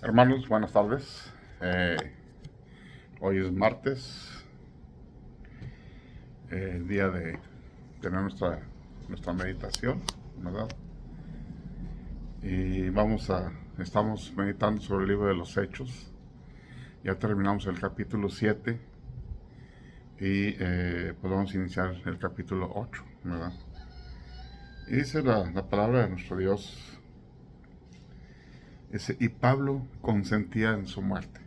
Hermanos, buenas tardes. Hoy es martes, día de tener nuestra meditación, ¿verdad? Y estamos meditando sobre el libro de los Hechos. Ya terminamos el capítulo 7 y pues vamos a iniciar el capítulo 8, ¿verdad? Y dice la palabra de nuestro Dios, dice, y Pablo consentía en su muerte.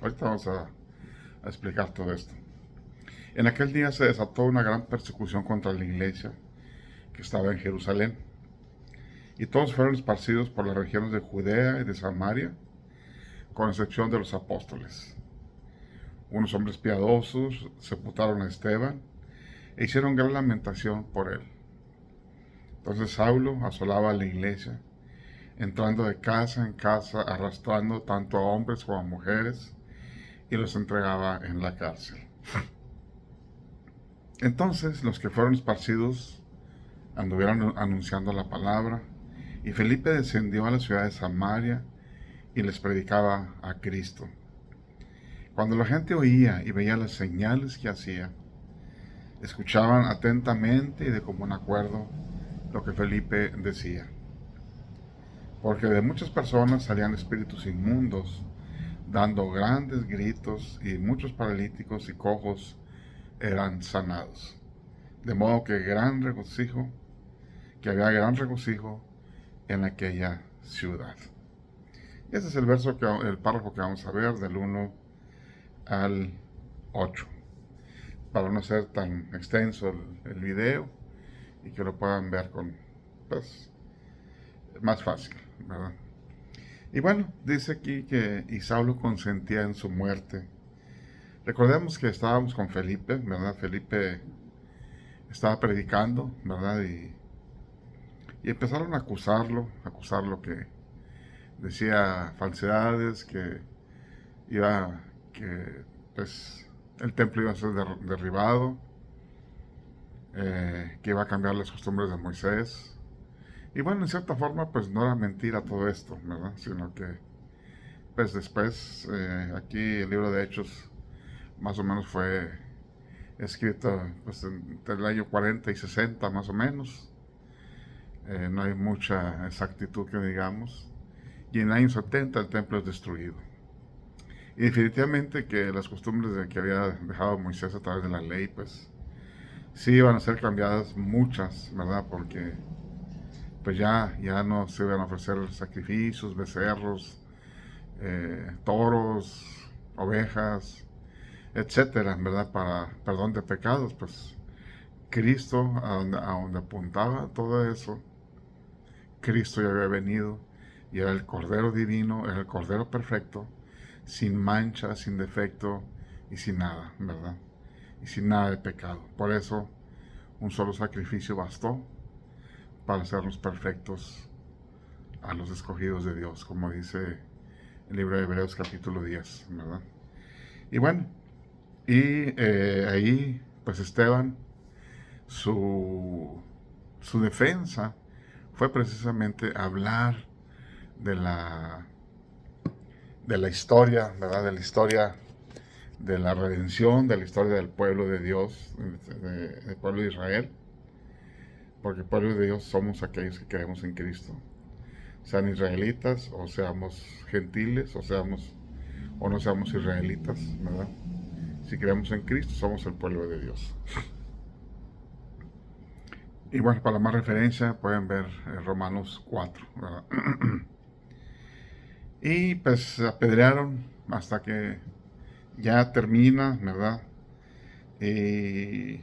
Ahorita vamos a explicar todo esto. En aquel día se desató una gran persecución contra la iglesia que estaba en Jerusalén, y todos fueron esparcidos por las regiones de Judea y de Samaria, con excepción de los apóstoles. Unos hombres piadosos sepultaron a Esteban e hicieron gran lamentación por él. Entonces Saulo asolaba a la iglesia, entrando de casa en casa, arrastrando tanto a hombres como a mujeres, y los entregaba en la cárcel. Entonces los que fueron esparcidos anduvieron anunciando la palabra, y Felipe descendió a la ciudad de Samaria y les predicaba a Cristo. Cuando la gente oía y veía las señales que hacía, escuchaban atentamente y de común acuerdo lo que Felipe decía. Porque de muchas personas salían espíritus inmundos, dando grandes gritos, y muchos paralíticos y cojos eran sanados. De modo que había gran regocijo en aquella ciudad. Ese es el párrafo que vamos a ver del 1 al 8, para no ser tan extenso el video y que lo puedan ver pues, más fácil, ¿verdad? Y bueno, dice aquí que y Saulo consentía en su muerte. Recordemos que estábamos con Felipe, ¿verdad? Felipe estaba predicando, ¿verdad? Y empezaron a acusarlo que decía falsedades, que pues el templo iba a ser derribado, que iba a cambiar las costumbres de Moisés. Y bueno, en cierta forma, pues no era mentira todo esto, ¿verdad? Sino que, pues después, aquí el libro de Hechos más o menos fue escrito pues, entre el año 40 y 60 más o menos. No hay mucha exactitud que digamos. Y en el año 70 el templo es destruido. Y definitivamente que las costumbres que había dejado Moisés a través de la ley, pues sí iban a ser cambiadas muchas, ¿verdad? Porque pues ya no se iban a ofrecer sacrificios, becerros, toros, ovejas, etcétera, ¿verdad? Para perdón de pecados, pues Cristo, a donde apuntaba todo eso, Cristo ya había venido y era el Cordero Divino, era el Cordero Perfecto, sin mancha, sin defecto y sin nada, ¿verdad? Y sin nada de pecado. Por eso un solo sacrificio bastó para hacernos perfectos a los escogidos de Dios, como dice el libro de Hebreos capítulo 10, ¿verdad? Y bueno, ahí pues Esteban, su, su defensa fue precisamente hablar de la historia, ¿verdad? De la historia de la redención, de la historia del pueblo de Dios, del pueblo de Israel, porque el pueblo de Dios somos aquellos que creemos en Cristo, sean israelitas o seamos gentiles o no seamos israelitas, ¿verdad? Si creemos en Cristo somos el pueblo de Dios. Y bueno, para más referencia pueden ver Romanos 4, ¿verdad? Y pues apedrearon hasta que ya termina, ¿verdad? Y,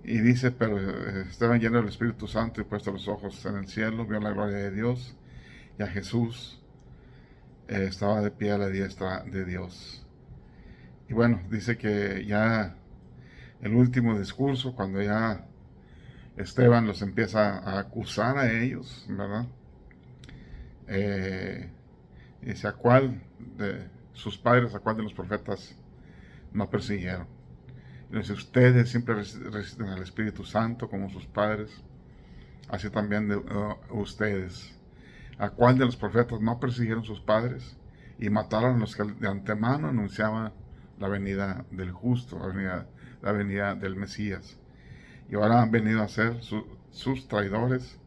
y dice, pero estaban llenos del Espíritu Santo y puestos los ojos en el cielo, vio la gloria de Dios y a Jesús, estaba de pie a la diestra de Dios. Y bueno, dice que ya el último discurso, cuando ya Esteban los empieza a acusar a ellos, ¿verdad? Eh, Dice, ¿a cuál de sus padres, a cuál de los profetas no persiguieron? Y dice, ustedes siempre resisten al Espíritu Santo como sus padres, así también ustedes. ¿A cuál de los profetas no persiguieron sus padres y mataron a los que de antemano anunciaban la venida del justo, la venida del Mesías? Y ahora han venido a ser sus traidores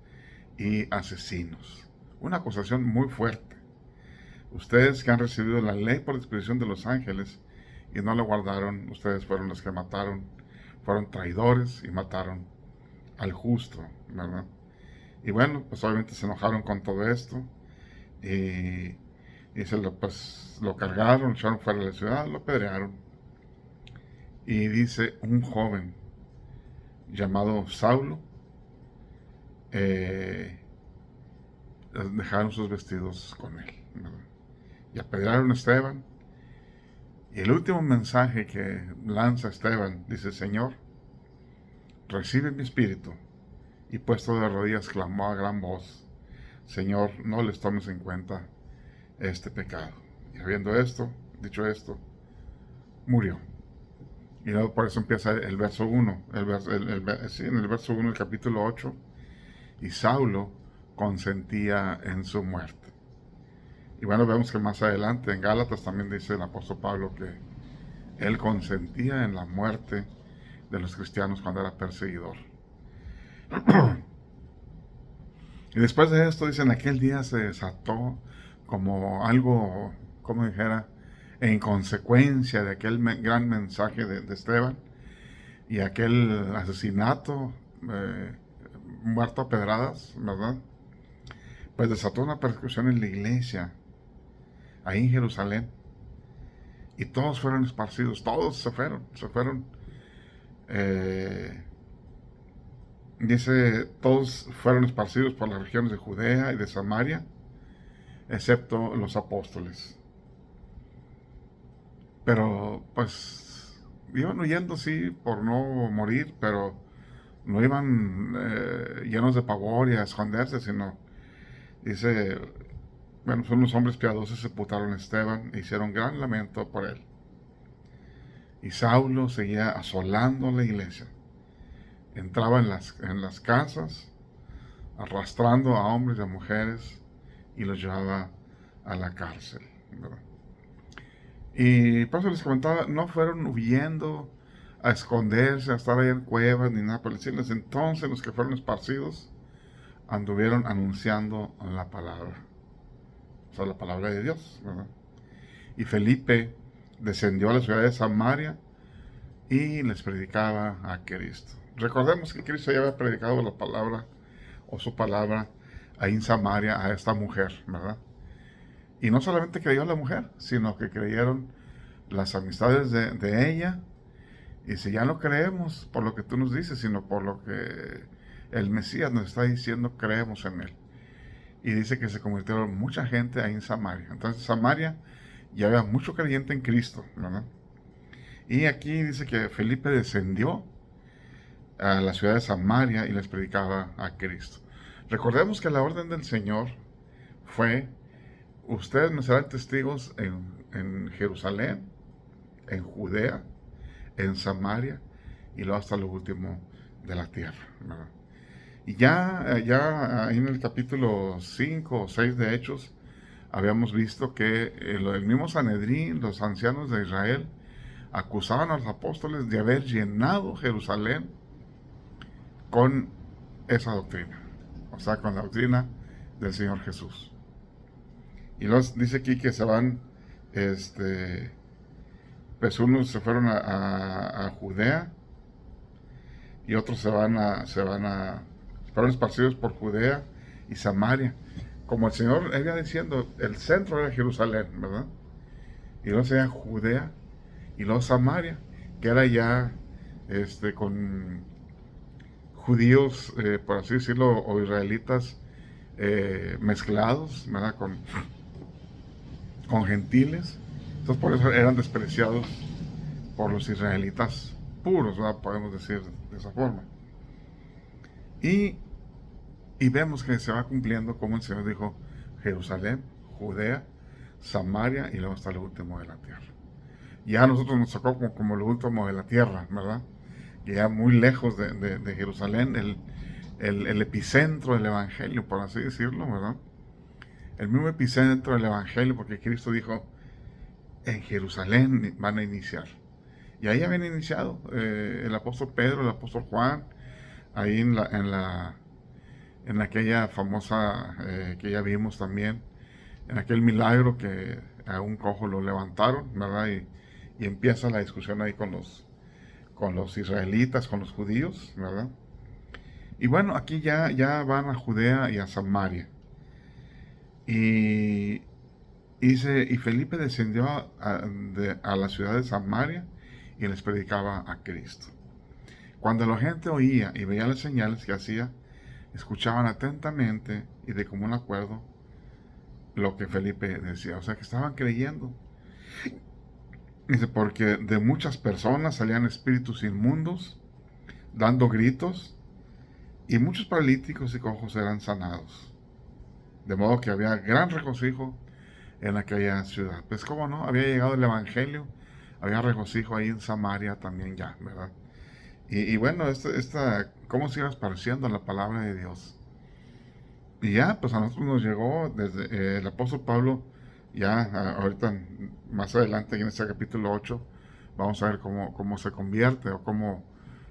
y asesinos. Una acusación muy fuerte. Ustedes que han recibido la ley por disposición de los ángeles y no la guardaron, ustedes fueron los que mataron, fueron traidores y mataron al justo, ¿verdad? Y bueno, pues obviamente se enojaron con todo esto y, pues, lo cargaron, lo echaron fuera de la ciudad, lo apedrearon. Y dice un joven llamado Saulo, dejaron sus vestidos con él, ¿verdad? Y apedrearon a Esteban. Y el último mensaje que lanza Esteban dice: Señor, recibe mi espíritu. Y puesto de rodillas clamó a gran voz: Señor, no les tomes en cuenta este pecado. Y habiendo dicho esto, murió. Y luego por eso empieza el verso 1, en el verso 1 del capítulo 8, y Saulo consentía en su muerte. Y bueno, vemos que más adelante en Gálatas también dice el apóstol Pablo que él consentía en la muerte de los cristianos cuando era perseguidor. Y después de esto, dicen, aquel día se desató como algo, como dijera, en consecuencia de aquel gran mensaje de Esteban y aquel asesinato, muerto a pedradas, ¿verdad? Pues desató una persecución en la iglesia, ahí en Jerusalén. Y todos fueron esparcidos, todos se fueron. Dice, todos fueron esparcidos por las regiones de Judea y de Samaria, excepto los apóstoles. Pero pues iban huyendo, sí, por no morir, pero no iban llenos de pavor y a esconderse, sino, dice, bueno, son unos hombres piadosos, sepultaron a Esteban e hicieron gran lamento por él. Y Saulo seguía asolando la iglesia. Entraba en las casas, arrastrando a hombres y a mujeres, y los llevaba a la cárcel, ¿verdad? Y por eso les comentaba, no fueron huyendo a esconderse, a estar ahí en cuevas, ni nada por decirles. Entonces los que fueron esparcidos anduvieron anunciando la palabra, o sea, la palabra de Dios, ¿verdad? Y Felipe descendió a la ciudad de Samaria y les predicaba a Cristo. Recordemos que Cristo ya había predicado la palabra, o su palabra, ahí en Samaria a esta mujer, ¿verdad? Y no solamente creyó la mujer, sino que creyeron las amistades de ella. Y si ya no creemos por lo que tú nos dices, sino por lo que el Mesías nos está diciendo, creemos en él. Y dice que se convirtieron mucha gente ahí en Samaria. Entonces Samaria ya había mucho creyente en Cristo, ¿verdad? Y aquí dice que Felipe descendió a la ciudad de Samaria y les predicaba a Cristo. Recordemos que la orden del Señor fue: ustedes me serán testigos en Jerusalén, en Judea, en Samaria y luego hasta lo último de la tierra, ¿verdad? Y ya ahí en el capítulo 5 o 6 de Hechos habíamos visto que el mismo Sanedrín, los ancianos de Israel, acusaban a los apóstoles de haber llenado Jerusalén con esa doctrina, o sea, con la doctrina del Señor Jesús. Y los dice aquí que se van, pues unos se fueron a Judea y otros fueron esparcidos por Judea y Samaria. Como el Señor iba diciendo, el centro era Jerusalén, ¿verdad? Y luego se iba Judea y luego Samaria, que era ya con judíos, por así decirlo, o israelitas mezclados, ¿verdad? Con gentiles. Entonces por eso eran despreciados por los israelitas puros, ¿verdad? Podemos decir de esa forma. Y vemos que se va cumpliendo como el Señor dijo: Jerusalén, Judea, Samaria y luego hasta lo último de la tierra. Ya a nosotros nos tocó como lo último de la tierra, ¿verdad? Ya muy lejos de Jerusalén, el epicentro del evangelio, por así decirlo, ¿verdad? el mismo epicentro del Evangelio, porque Cristo dijo, en Jerusalén van a iniciar. Y ahí habían iniciado el apóstol Pedro, el apóstol Juan, ahí en aquella famosa que ya vimos también, en aquel milagro que a un cojo lo levantaron, ¿verdad? Y empieza la discusión ahí con los israelitas, con los judíos, ¿verdad? Y bueno, aquí ya van a Judea y a Samaria. Y, y Felipe descendió a la ciudad de Samaria y les predicaba a Cristo. Cuando la gente oía y veía las señales que hacía, escuchaban atentamente y de común acuerdo lo que Felipe decía. O sea, que estaban creyendo. Dice, porque de muchas personas salían espíritus inmundos, dando gritos, y muchos paralíticos y cojos eran sanados. De modo que había gran regocijo en aquella ciudad. Pues cómo no, había llegado el Evangelio, había regocijo ahí en Samaria también ya, ¿verdad? Y bueno, cómo se iba esparciendo la palabra de Dios. Y ya, pues a nosotros nos llegó desde el apóstol Pablo, ya ahorita más adelante en este capítulo 8, vamos a ver cómo se convierte o cómo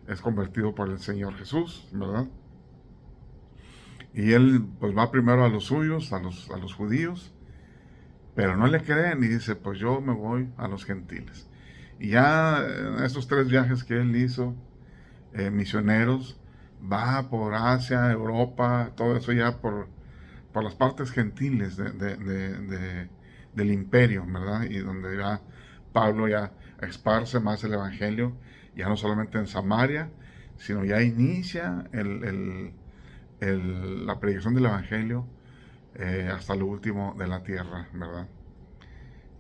es convertido por el Señor Jesús, ¿verdad? Y él pues va primero a los suyos, a los judíos, pero no le creen y dice, pues yo me voy a los gentiles. Y ya en estos 3 viajes que él hizo, misioneros, va por Asia, Europa, todo eso ya por las partes gentiles del imperio, ¿verdad? Y donde ya Pablo ya esparce más el Evangelio, ya no solamente en Samaria, sino ya inicia la predicación del Evangelio hasta lo último de la tierra, ¿verdad?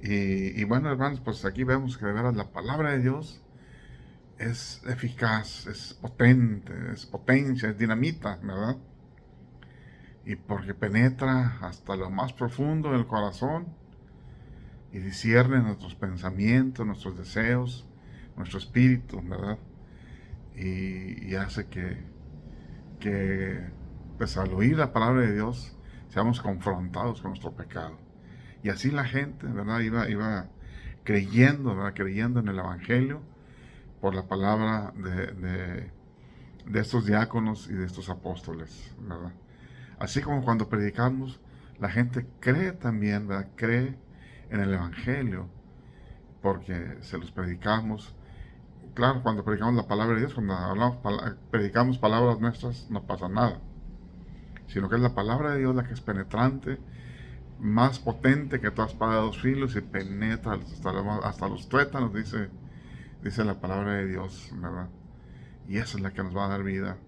Y bueno, hermanos, pues aquí vemos que de veras la palabra de Dios es eficaz, es potente, es potencia, es dinamita, ¿verdad? Y porque penetra hasta lo más profundo del corazón y discierne nuestros pensamientos, nuestros deseos, nuestro espíritu, ¿verdad? Y hace que, pues al oír la palabra de Dios, seamos confrontados con nuestro pecado. Y así la gente, ¿verdad? Iba creyendo, ¿verdad? Creyendo en el Evangelio por la palabra de estos diáconos y de estos apóstoles, ¿verdad? Así como cuando predicamos, la gente cree también, ¿verdad? Cree en el Evangelio, porque se los predicamos. Claro, cuando predicamos la palabra de Dios, cuando predicamos palabras nuestras, no pasa nada. Sino que es la palabra de Dios la que es penetrante, más potente que toda espada de 2 filos y penetra hasta los tuétanos, dice la palabra de Dios, ¿verdad? Y esa es la que nos va a dar vida.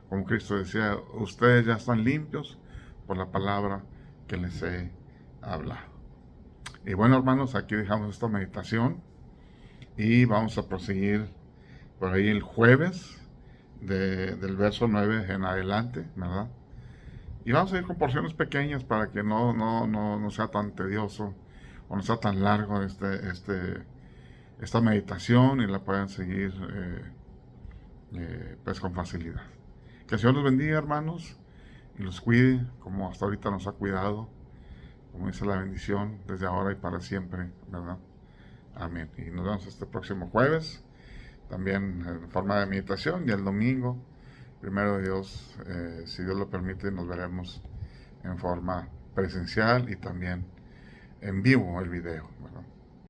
Como Cristo decía, ustedes ya están limpios por la palabra que les he hablado. Y bueno, hermanos, aquí dejamos esta meditación y vamos a proseguir por ahí el jueves del verso 9 en adelante, ¿verdad? Y vamos a ir con porciones pequeñas para que no sea tan tedioso o no sea tan largo esta meditación y la puedan seguir pues con facilidad. Que el Señor los bendiga, hermanos, y los cuide como hasta ahorita nos ha cuidado, como dice la bendición, desde ahora y para siempre, ¿verdad? Amén. Y nos vemos este próximo jueves, también en forma de meditación, y el domingo, primero de Dios, si Dios lo permite, nos veremos en forma presencial y también en vivo el video, ¿verdad?